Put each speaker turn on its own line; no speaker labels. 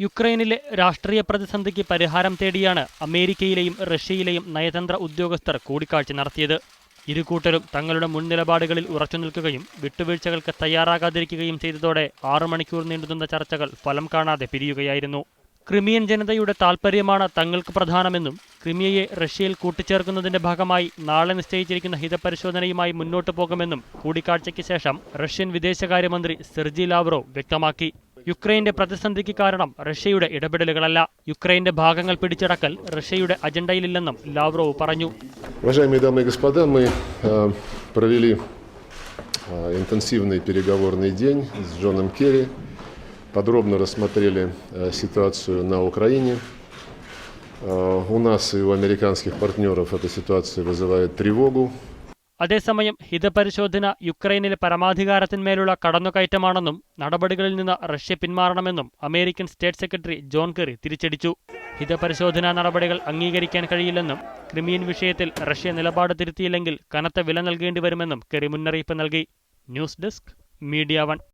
യുക്രൈനിലെ രാഷ്ട്രീയ പ്രതിസന്ധിക്ക് പരിഹാരം തേടിയാണ് അമേരിക്കയിലെയും റഷ്യയിലെയും നയതന്ത്ര ഉദ്യോഗസ്ഥർ കൂടിക്കാഴ്ച നടത്തിയത്. ഇരുകൂട്ടരും തങ്ങളുടെ മുൻ നിലപാടുകളിൽ ഉറച്ചുനിൽക്കുകയും വിട്ടുവീഴ്ചകൾക്ക് തയ്യാറാകാതിരിക്കുകയും ചെയ്തതോടെ 6 മണിക്കൂർ നീണ്ടുനിന്ന ചർച്ചകൾ ഫലം കാണാതെ പിരിയുകയായിരുന്നു. ക്രിമിയൻ ജനതയുടെ താൽപ്പര്യമാണ് തങ്ങൾക്ക് പ്രധാനമെന്നും ക്രിമിയയെ റഷ്യയിൽ കൂട്ടിച്ചേർക്കുന്നതിന്റെ ഭാഗമായി നാളെ നിശ്ചയിച്ചിരിക്കുന്ന ഹിതപരിശോധനയുമായി മുന്നോട്ടു പോകുമെന്നും കൂടിക്കാഴ്ചയ്ക്ക് ശേഷം റഷ്യൻ വിദേശകാര്യമന്ത്രി സെർജി ലാവ്റോവ് വ്യക്തമാക്കി. യുക്രൈന്റെ പ്രതിസന്ധിക്ക് കാരണം റഷ്യയുടെ ഇടപെടലുകളല്ല, യുക്രൈന്റെ ഭാഗങ്ങൾ പിടിച്ചടക്കൽ റഷ്യയുടെ അജണ്ടയിലില്ലെന്നും ലാവ്റോവ് പറഞ്ഞു.
Уважаемые дамы и господа, мы провели интенсивный переговорный день с Джоном Керри, подробно рассмотрели ситуацию на Украине. У нас и у американских партнеров эта ситуация вызывает тревогу.
അതേസമയം ഹിതപരിശോധന യുക്രൈനിലെ പരമാധികാരത്തിന്മേലുള്ള കടന്നുകയറ്റമാണെന്നും നടപടികളിൽ നിന്ന് റഷ്യ പിന്മാറണമെന്നും American state secretary John Kerry തിരിച്ചടിച്ചു. ഹിതപരിശോധനാ നടപടികൾ അംഗീകരിക്കാൻ കഴിയില്ലെന്നും ക്രിമിയൻ വിഷയത്തിൽ റഷ്യ നിലപാട് തിരുത്തിയില്ലെങ്കിൽ കനത്ത വില നൽകേണ്ടി വരുമെന്നും കെറി മുന്നറിയിപ്പ് നൽകി. News desk, media 1.